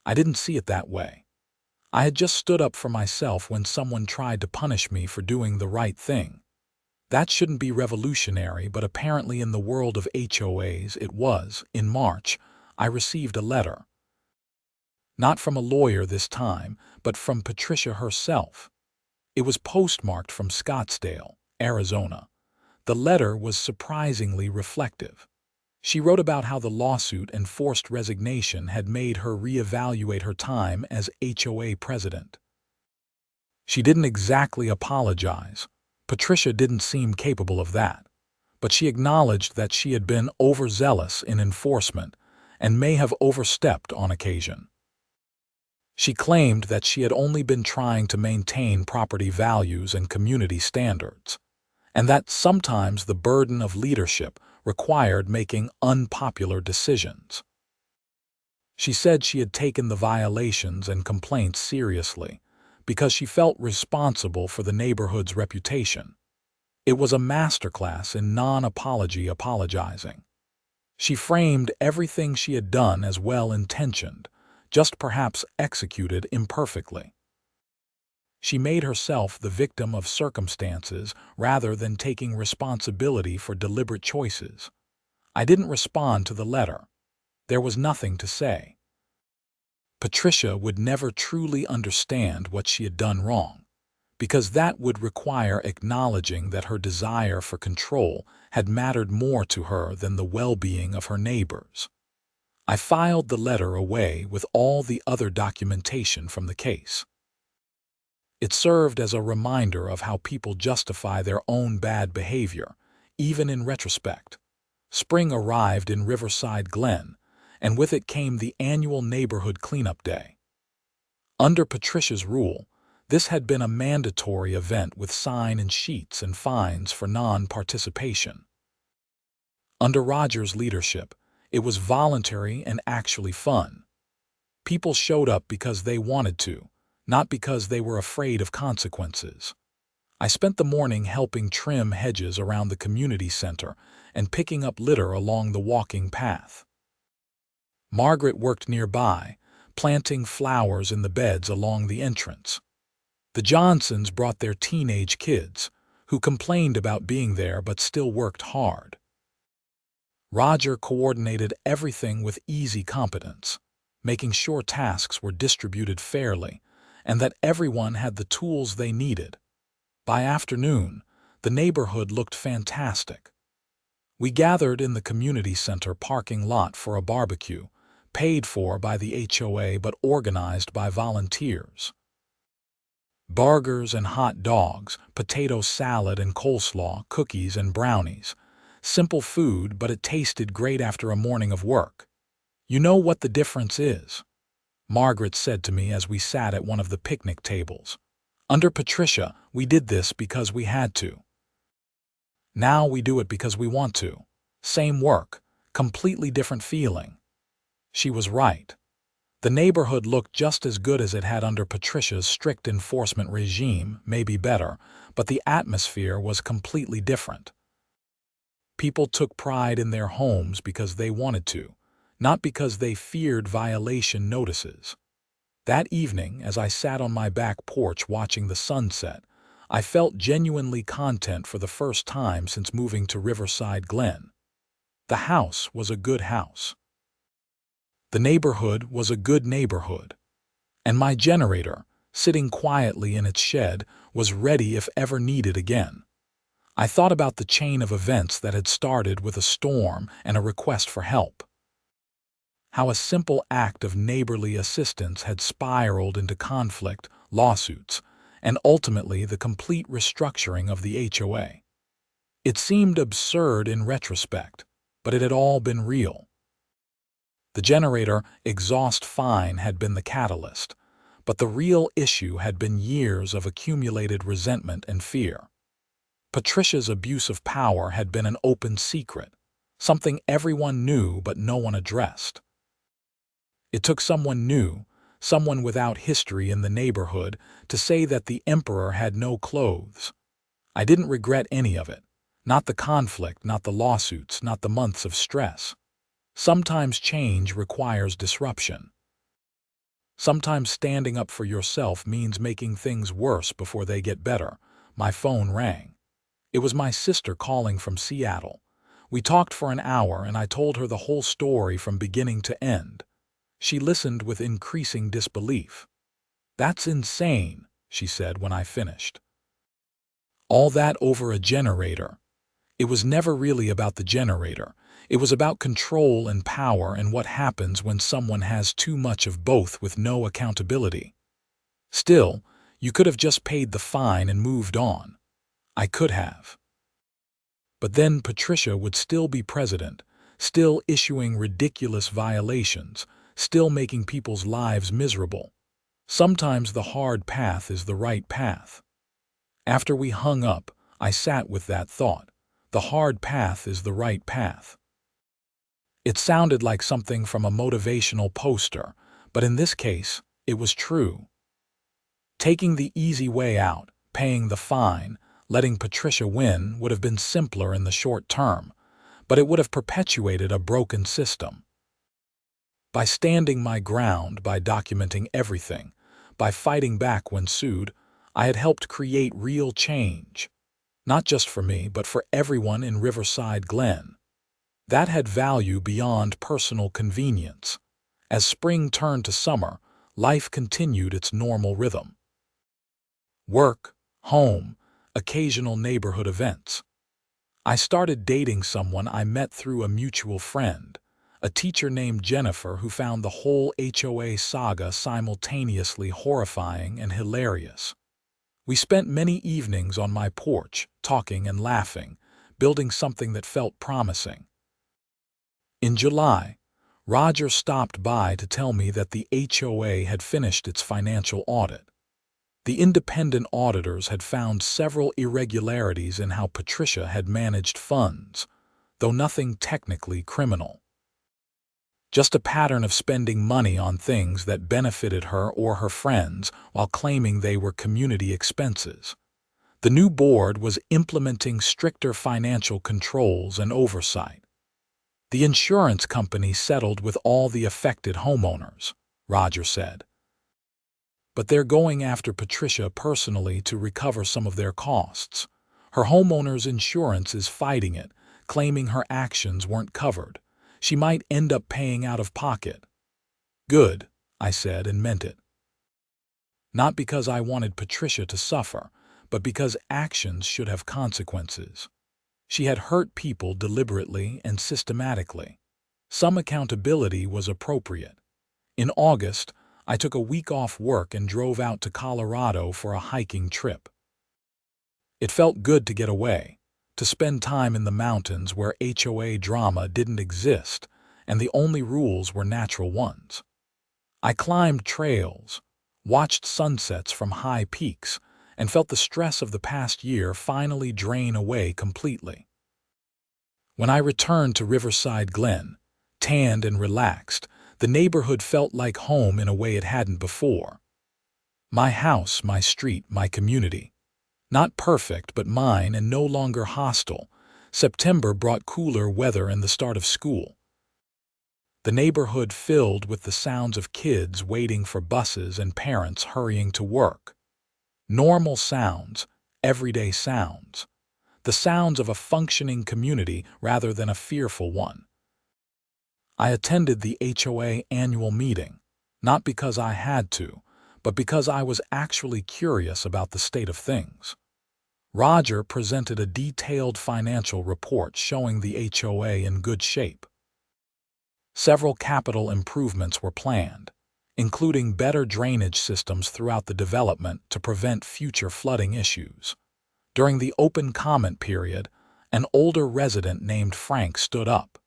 I didn't see it that way. I had just stood up for myself when someone tried to punish me for doing the right thing. That shouldn't be revolutionary, but apparently in the world of HOAs it was. In March, I received a letter. Not from a lawyer this time, but from Patricia herself. It was postmarked from Scottsdale, Arizona. The letter was surprisingly reflective. She wrote about how the lawsuit and forced resignation had made her reevaluate her time as HOA president. She didn't exactly apologize. Patricia didn't seem capable of that. But she acknowledged that she had been overzealous in enforcement and may have overstepped on occasion. She claimed that she had only been trying to maintain property values and community standards, and that sometimes the burden of leadership required making unpopular decisions. She said she had taken the violations and complaints seriously because she felt responsible for the neighborhood's reputation. It was a masterclass in non-apology apologizing. She framed everything she had done as well-intentioned, just perhaps executed imperfectly. She made herself the victim of circumstances rather than taking responsibility for deliberate choices. I didn't respond to the letter. There was nothing to say. Patricia would never truly understand what she had done wrong, because that would require acknowledging that her desire for control had mattered more to her than the well-being of her neighbors. I filed the letter away with all the other documentation from the case. It served as a reminder of how people justify their own bad behavior, even in retrospect. Spring arrived in Riverside Glen, and with it came the annual neighborhood cleanup day. Under Patricia's rule, this had been a mandatory event with sign and sheets and fines for non-participation. Under Roger's leadership, it was voluntary and actually fun. People showed up because they wanted to, not because they were afraid of consequences. I spent the morning helping trim hedges around the community center and picking up litter along the walking path. Margaret worked nearby, planting flowers in the beds along the entrance. The Johnsons brought their teenage kids, who complained about being there but still worked hard. Roger coordinated everything with easy competence, making sure tasks were distributed fairly and that everyone had the tools they needed. By afternoon, the neighborhood looked fantastic. We gathered in the community center parking lot for a barbecue, paid for by the HOA but organized by volunteers. Burgers and hot dogs, potato salad and coleslaw, cookies and brownies. Simple food, but it tasted great after a morning of work. You know what the difference is? Margaret said to me as we sat at one of the picnic tables. Under Patricia, we did this because we had to. Now we do it because we want to. Same work, completely different feeling. She was right. The neighborhood looked just as good as it had under Patricia's strict enforcement regime, maybe better, but the atmosphere was completely different. People took pride in their homes because they wanted to, not because they feared violation notices. That evening, as I sat on my back porch watching the sunset, I felt genuinely content for the first time since moving to Riverside Glen. The house was a good house. The neighborhood was a good neighborhood. And my generator, sitting quietly in its shed, was ready if ever needed again. I thought about the chain of events that had started with a storm and a request for help. How a simple act of neighborly assistance had spiraled into conflict, lawsuits, and ultimately the complete restructuring of the HOA. It seemed absurd in retrospect, but it had all been real. The generator exhaust fine had been the catalyst, but the real issue had been years of accumulated resentment and fear. Patricia's abuse of power had been an open secret, something everyone knew but no one addressed. It took someone new, someone without history in the neighborhood, to say that the emperor had no clothes. I didn't regret any of it. Not the conflict, not the lawsuits, not the months of stress. Sometimes change requires disruption. Sometimes standing up for yourself means making things worse before they get better. My phone rang. It was my sister calling from Seattle. We talked for an hour and I told her the whole story from beginning to end. She listened with increasing disbelief. "That's insane," she said when I finished. "All that over a generator." It was never really about the generator. It was about control and power and what happens when someone has too much of both with no accountability. Still, you could have just paid the fine and moved on. I could have. But then Patricia would still be president, still issuing ridiculous violations, still making people's lives miserable. Sometimes the hard path is the right path. After we hung up, I sat with that thought. The hard path is the right path. It sounded like something from a motivational poster, but in this case, it was true. Taking the easy way out, paying the fine, letting Patricia win would have been simpler in the short term, but it would have perpetuated a broken system. By standing my ground, by documenting everything, by fighting back when sued, I had helped create real change. Not just for me, but for everyone in Riverside Glen. That had value beyond personal convenience. As spring turned to summer, life continued its normal rhythm. Work, home, occasional neighborhood events. I started dating someone I met through a mutual friend, a teacher named Jennifer who found the whole HOA saga simultaneously horrifying and hilarious. We spent many evenings on my porch, talking and laughing, building something that felt promising. In July, Roger stopped by to tell me that the HOA had finished its financial audit. The independent auditors had found several irregularities in how Patricia had managed funds, though nothing technically criminal. Just a pattern of spending money on things that benefited her or her friends while claiming they were community expenses. The new board was implementing stricter financial controls and oversight. The insurance company settled with all the affected homeowners, Roger said. But they're going after Patricia personally to recover some of their costs. Her homeowner's insurance is fighting it, claiming her actions weren't covered. She might end up paying out of pocket. Good, I said and meant it. Not because I wanted Patricia to suffer, but because actions should have consequences. She had hurt people deliberately and systematically. Some accountability was appropriate. In August, I took a week off work and drove out to Colorado for a hiking trip. It felt good to get away, to spend time in the mountains where HOA drama didn't exist and the only rules were natural ones. I climbed trails, watched sunsets from high peaks, and felt the stress of the past year finally drain away completely. When I returned to Riverside Glen, tanned and relaxed, the neighborhood felt like home in a way it hadn't before. My house, my street, my community. Not perfect, but mine and no longer hostile. September brought cooler weather and the start of school. The neighborhood filled with the sounds of kids waiting for buses and parents hurrying to work. Normal sounds, everyday sounds. The sounds of a functioning community rather than a fearful one. I attended the HOA annual meeting, not because I had to, but because I was actually curious about the state of things. Roger presented a detailed financial report showing the HOA in good shape. Several capital improvements were planned, including better drainage systems throughout the development to prevent future flooding issues. During the open comment period, an older resident named Frank stood up.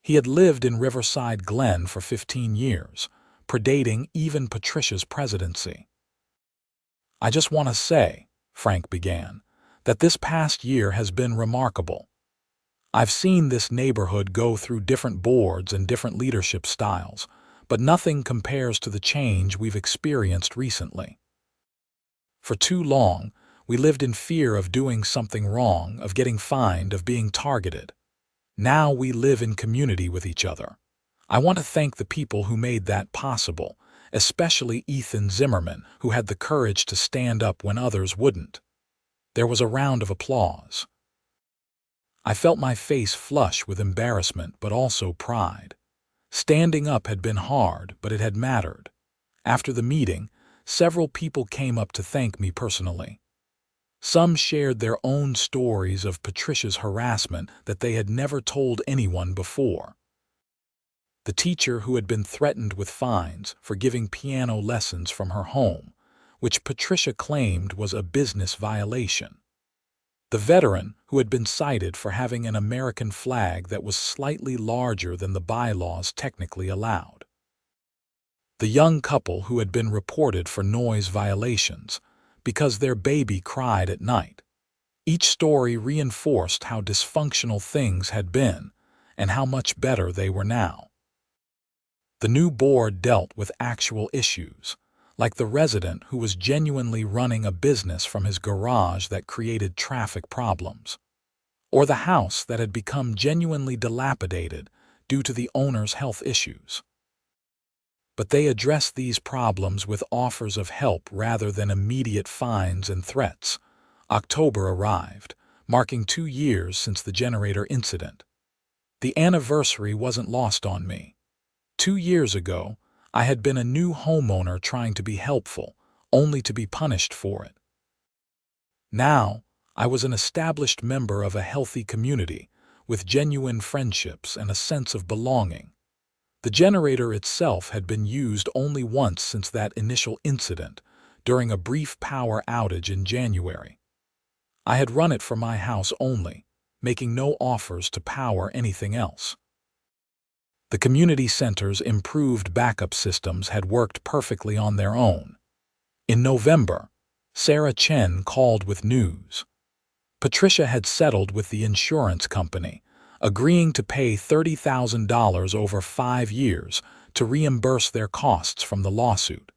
He had lived in Riverside Glen for 15 years, predating even Patricia's presidency. "I just want to say," Frank began, "that this past year has been remarkable. I've seen this neighborhood go through different boards and different leadership styles, but nothing compares to the change we've experienced recently. For too long, we lived in fear of doing something wrong, of getting fined, of being targeted. Now we live in community with each other. I want to thank the people who made that possible, especially Ethan Zimmerman, who had the courage to stand up when others wouldn't." There was a round of applause. I felt my face flush with embarrassment but also pride. Standing up had been hard, but it had mattered. After the meeting, several people came up to thank me personally. Some shared their own stories of Patricia's harassment that they had never told anyone before. The teacher who had been threatened with fines for giving piano lessons from her home, which Patricia claimed was a business violation. The veteran who had been cited for having an American flag that was slightly larger than the bylaws technically allowed. The young couple who had been reported for noise violations because their baby cried at night. Each story reinforced how dysfunctional things had been and how much better they were now. The new board dealt with actual issues, like the resident who was genuinely running a business from his garage that created traffic problems, or the house that had become genuinely dilapidated due to the owner's health issues. But they addressed these problems with offers of help rather than immediate fines and threats. October arrived, marking 2 years since the generator incident. The anniversary wasn't lost on me. 2 years ago, I had been a new homeowner trying to be helpful, only to be punished for it. Now, I was an established member of a healthy community, with genuine friendships and a sense of belonging. The generator itself had been used only once since that initial incident, during a brief power outage in January. I had run it for my house only, making no offers to power anything else. The community center's improved backup systems had worked perfectly on their own. In November, Sarah Chen called with news. Patricia had settled with the insurance company, agreeing to pay $30,000 over 5 years to reimburse their costs from the lawsuit.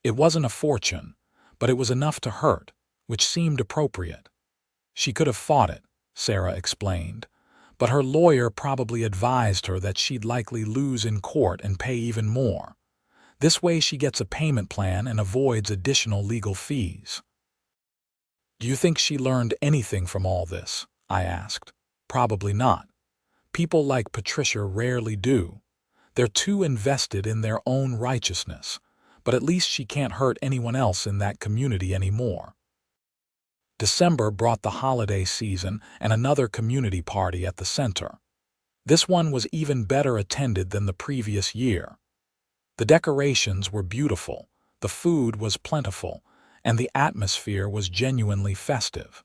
It wasn't a fortune, but it was enough to hurt, which seemed appropriate. She could have fought it, Sarah explained, but her lawyer probably advised her that she'd likely lose in court and pay even more. This way she gets a payment plan and avoids additional legal fees. "Do you think she learned anything from all this?" I asked. "Probably not. People like Patricia rarely do. They're too invested in their own righteousness, but at least she can't hurt anyone else in that community anymore." December brought the holiday season and another community party at the center. This one was even better attended than the previous year. The decorations were beautiful, the food was plentiful, and the atmosphere was genuinely festive.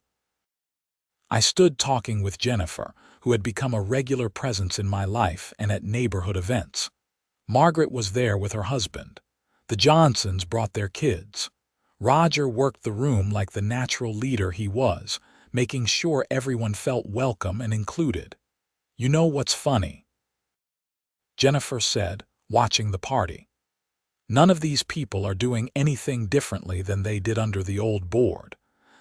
I stood talking with Jennifer, who had become a regular presence in my life and at neighborhood events. Margaret was there with her husband. The Johnsons brought their kids. Roger worked the room like the natural leader he was, making sure everyone felt welcome and included. "You know what's funny?" Jennifer said, watching the party. "None of these people are doing anything differently than they did under the old board.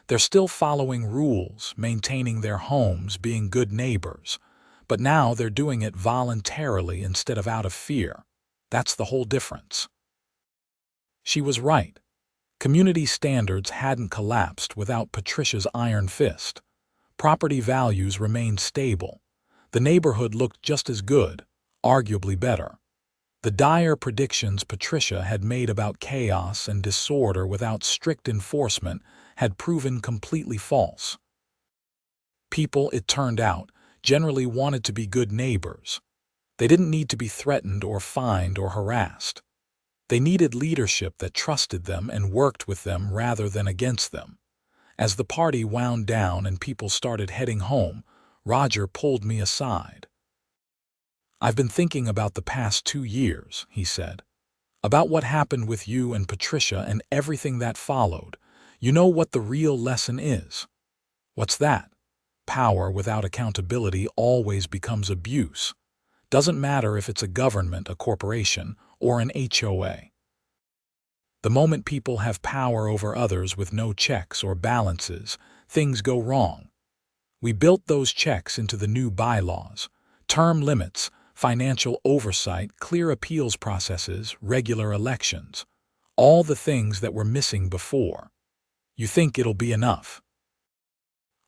They're still following rules, maintaining their homes, being good neighbors. But now they're doing it voluntarily instead of out of fear. That's the whole difference." She was right. Community standards hadn't collapsed without Patricia's iron fist. Property values remained stable. The neighborhood looked just as good, arguably better. The dire predictions Patricia had made about chaos and disorder without strict enforcement had proven completely false. People, it turned out, generally wanted to be good neighbors. They didn't need to be threatened or fined or harassed. They needed leadership that trusted them and worked with them rather than against them. As the party wound down and people started heading home, Roger pulled me aside. "I've been thinking about the past 2 years," he said. "About what happened with you and Patricia and everything that followed. You know what the real lesson is?" "What's that?" "Power without accountability always becomes abuse. Doesn't matter if it's a government, a corporation, or an HOA. The moment people have power over others with no checks or balances, things go wrong. We built those checks into the new bylaws: term limits, financial oversight, clear appeals processes, regular elections. All the things that were missing before. You think it'll be enough?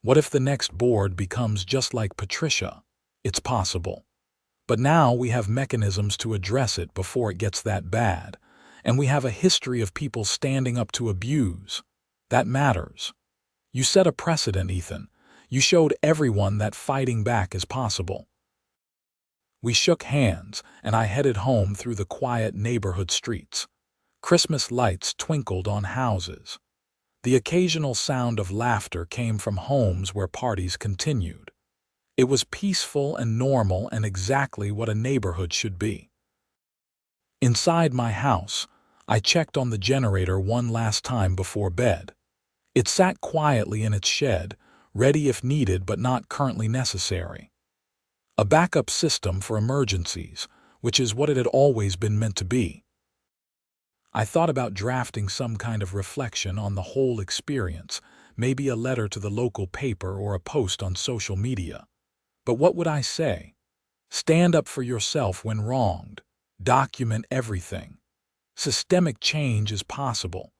What if the next board becomes just like Patricia? It's possible. But now we have mechanisms to address it before it gets that bad, and we have a history of people standing up to abuse. That matters. You set a precedent, Ethan. You showed everyone that fighting back is possible." We shook hands, and I headed home through the quiet neighborhood streets. Christmas lights twinkled on houses. The occasional sound of laughter came from homes where parties continued. It was peaceful and normal and exactly what a neighborhood should be. Inside my house, I checked on the generator one last time before bed. It sat quietly in its shed, ready if needed but not currently necessary. A backup system for emergencies, which is what it had always been meant to be. I thought about drafting some kind of reflection on the whole experience, maybe a letter to the local paper or a post on social media. But what would I say? Stand up for yourself when wronged. Document everything. Systemic change is possible.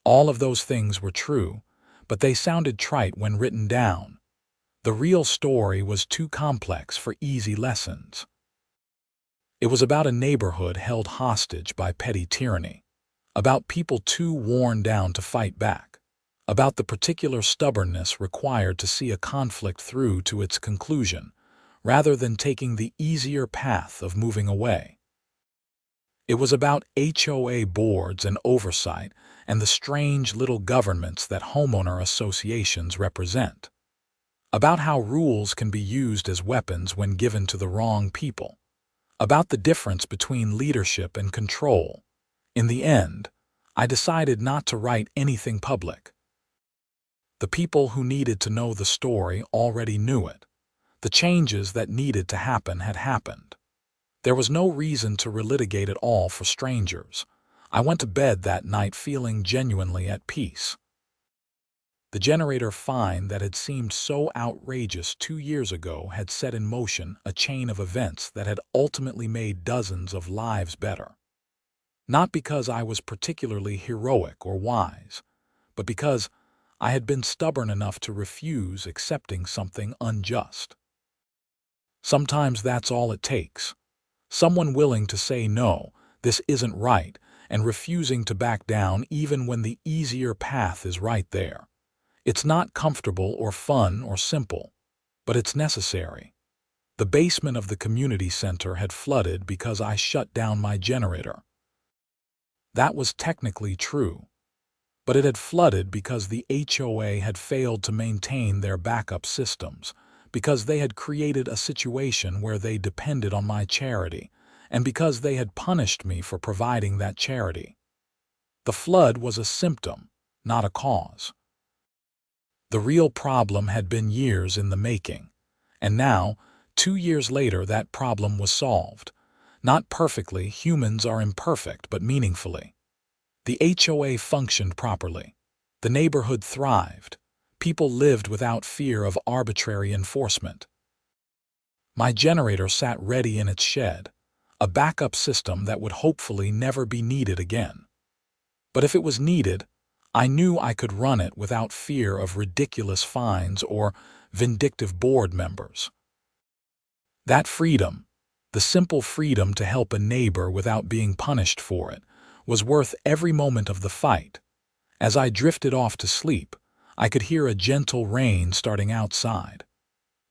All of those things were true, but they sounded trite when written down. The real story was too complex for easy lessons. It was about a neighborhood held hostage by petty tyranny, about people too worn down to fight back, about the particular stubbornness required to see a conflict through to its conclusion, rather than taking the easier path of moving away. It was about HOA boards and oversight and the strange little governments that homeowner associations represent. About how rules can be used as weapons when given to the wrong people. About the difference between leadership and control. In the end, I decided not to write anything public. The people who needed to know the story already knew it. The changes that needed to happen had happened. There was no reason to relitigate it all for strangers. I went to bed that night feeling genuinely at peace. The generator fine that had seemed so outrageous 2 years ago had set in motion a chain of events that had ultimately made dozens of lives better. Not because I was particularly heroic or wise, but because I had been stubborn enough to refuse accepting something unjust. Sometimes that's all it takes. Someone willing to say no, this isn't right, and refusing to back down even when the easier path is right there. It's not comfortable or fun or simple, but it's necessary. The basement of the community center had flooded because I shut down my generator. That was technically true, but it had flooded because the HOA had failed to maintain their backup systems, because they had created a situation where they depended on my charity, and because they had punished me for providing that charity. The flood was a symptom, not a cause. The real problem had been years in the making, and now, 2 years later, that problem was solved. Not perfectly, humans are imperfect, but meaningfully. The HOA functioned properly. The neighborhood thrived. People lived without fear of arbitrary enforcement. My generator sat ready in its shed, a backup system that would hopefully never be needed again. But if it was needed, I knew I could run it without fear of ridiculous fines or vindictive board members. That freedom, the simple freedom to help a neighbor without being punished for it, was worth every moment of the fight. As I drifted off to sleep, I could hear a gentle rain starting outside.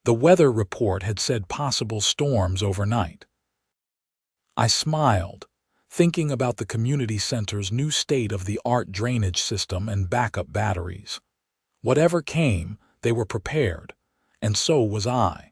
The weather report had said possible storms overnight. I smiled, thinking about the community center's new state-of-the-art drainage system and backup batteries. Whatever came, they were prepared, and so was I.